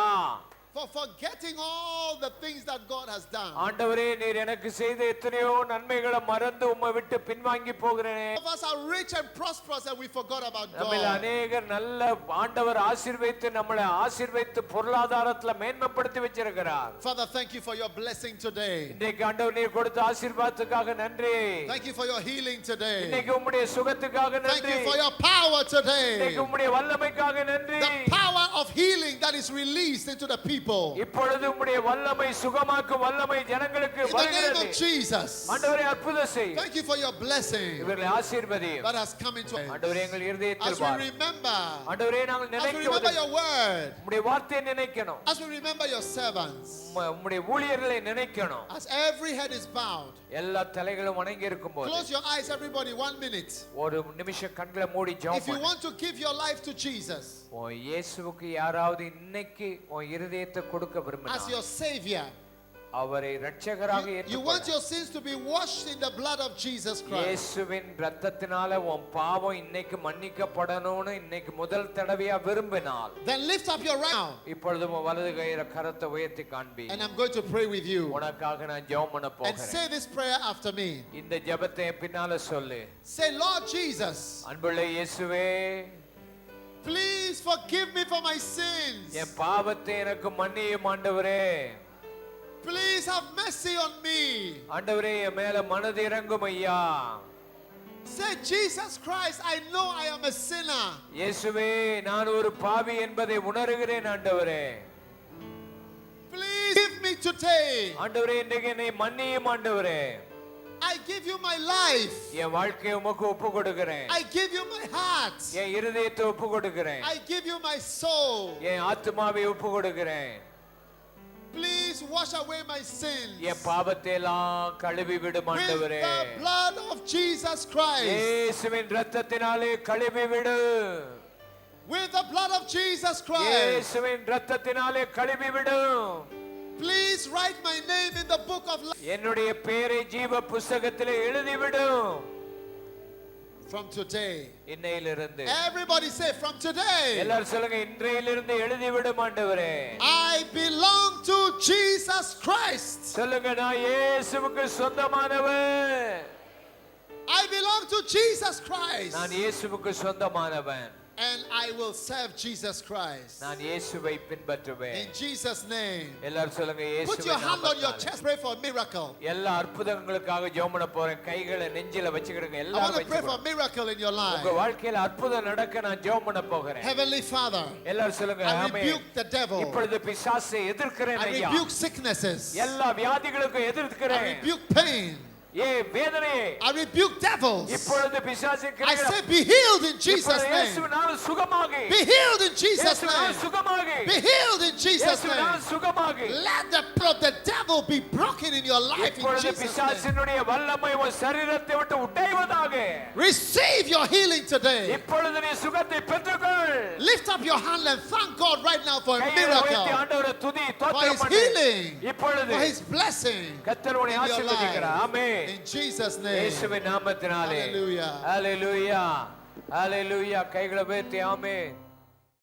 For forgetting all the things that God has done. ஆண்டவரே நீர் எனக்கு செய்த எத்தனையோ நன்மைகளை மறந்து உம்மை விட்டு பின்வாங்கி போகிறேனே. Some of us are rich and prosperous and we forgot about நம்மள God. அநேகர் நல்ல ஆண்டவர் ஆசீர்வதித்து நம்மளை ஆசீர்வதித்து பொருளாதாரத்துல மேன்மைப்படுத்தி வச்சிருக்கிறார். Father, thank you for your blessing today. இன்றைக்கு ஆண்டவர் நீர் கொடுத்த ஆசீர்வாதத்துக்காக நன்றி. Thank you for your healing today. இன்னைக்கு உம்முடைய சுகத்துக்காக Thank நன்றி. you for your power today. இன்னைக்கு உம்முடைய வல்லமைக்காக நன்றி. The power of healing that is released into the people. இப்பொழுது உம்முடைய வல்லமை சுகமாக்கும் வல்லமை ஜனங்களுக்கு In the name வருகிறது. of Jesus. ஆண்டவரே அற்புதம் செய். Thank you for your blessing இவர்களை ஆசீர்வதியும். that has come into us. ஆண்டவரே எங்கள் இருதயத்தில் As we பார். remember, ஆண்டவரே நாங்கள் as we remember நினைக்கிறது your word, உம்முடைய வார்த்தையை நினைக்கணும். as we remember your servants, உம்முடைய ஊழியர்களை நினைக்கணும். as every head is bowed, எல்லா தலைகளும் வணங்கி இருக்கும்போது close your eyes, everybody, 1 minute. ஒரு நிமிஷம் கண்களை மூடி ஜெபம் If you பண்ணு. want to give your life to Jesus உன் இயேசுவுக்கு யாராவது இன்னைக்கு உன் இருதயத்தை கொடுக்க as விரும்பினா your Savior, அவரை இரட்சகராக you want ஏற்றுக்கொள்ள. your sins to be washed in the blood of Jesus Christ. இயேசுவின் இரத்தத்தினால உன் பாவம் இன்னைக்கு மன்னிக்கப்படணும்னு இன்னைக்கு முதல் தடவையா விரும்பினால் Then lift up your right hand, இப்பொழுது உன் வலது கையில கரத்தை உயர்த்தி காண்பி. and I'm going to pray with you. உனக்காக நான் ஜெபம் பண்ண And போகிறேன். say this prayer after me. இந்த ஜெபத்தை என் பின்னால சொல்லு. Say, Lord Jesus, அன்புள்ள இயேசுவே, please forgive me for my sins. என் பாவத்தை எனக்கு மன்னியும் ஆண்டவரே. Please have mercy on me. ஆண்டவரே என் மேல மனது இறங்கும் ஐயா. Say, Jesus Christ, I know I am a sinner. இயேசுவே நான் ஒரு பாவி என்பதை உணர்கிறேன் ஆண்டவரே. Please give me today. ஆண்டவரே இன்றைக்கு என்னை மன்னியும் ஆண்டவரே. I give you my life. என் வாழ்க்கையை உமக்கு ஒப்பு கொடுக்கிறேன். I give you my heart. என் இருதயத்தை ஒப்பு கொடுக்கிறேன். I give you my soul. என் ஆத்துமாவை ஒப்பு கொடுக்கிறேன். Please wash away my sins என் பாவத்தை எல்லாம் கழுவி விடும் with ஆண்டவரே. the blood of Jesus Christ. இயேசுவின் இரத்தத்தினாலே கழுவி விடு. With the blood of Jesus Christ. இயேசுவின் இரத்தத்தினாலே கழுவி விடு. Please write my name in the book of life. என்னுடைய பெயரை ஜீவ புத்தகத்திலே எழுதி விடு. From today. இன்னையிலிருந்து. Everybody say, from today. எல்லாரும் சொல்லுங்க, இன்றையிலிருந்து எழுதி விடு ஆண்டவரே. I belong to Jesus Christ. சொல்லுங்க, நான் இயேசுவுக்கு சொந்தமானவன். I belong to Jesus Christ. நான் இயேசுவுக்கு சொந்தமானவன். And I will serve Jesus Christ. நான் இயேசுவை பின்பற்றுவேன். In Jesus' name. எல்லாரும் சொல்லுங்க, Put இயேசுவின் your hand on your நாமத்தினாலே. chest. Pray for a miracle. எல்லா அற்புதங்களுக்காக ஜெபம் பண்ண போறேன். கைகளை நெஞ்சில வச்சுக்கிடுங்க. I want எல்லாரும் to pray for a வச்சுக்கிடுங்க. miracle in your life. உங்க வாழ்க்கையில அற்புதம் நடக்க நான் ஜெபம் பண்ண போகிறேன். Heavenly Father, எல்லாரும் சொல்லுங்க, I amen. rebuke the devil. இப்பொழுது பிசாசை எதிர்க்கிறேன் I ஐயா. rebuke sicknesses. எல்லா வியாதிகளுக்கும் I எதிர்க்கிறேன். rebuke pain. வேதனையே I rebuke devils. இப்பொழுது பிசாசின் I கிரியைகளை say, be healed in Jesus' இப்பொழுது name. இயேசுவினால் சுகமாகி. Be healed in Jesus' இயேசுவினால் name. சுகமாகி. Be healed in Jesus' இயேசுவினால் name. சுகமாகி. Let the devil be broken in your life in இப்பொழுது Jesus' name. பிசாசினுடைய வல்லமை உன் சரீரத்தை விட்டு உடைவதாக. Receive your healing today. இப்பொழுது நீ சுகத்தை பெற்றுக்கொள். கொள். Lift up your hand and thank God right now for a கைகளை உயர்த்தி miracle, ஆண்டவரை துதி, for ஸ்தோத்திரம் His பண்ணு. healing, இப்பொழுது for His blessing கர்த்தர் உன்னை in your ஆசீர்வதிக்கிறார். life. Amen. In Jesus' name. இயேசுவின் நாமத்தினாலே. Hallelujah. ஹalleluya. ஹalleluya. கைகளை உயர்த்தி ஆமென்.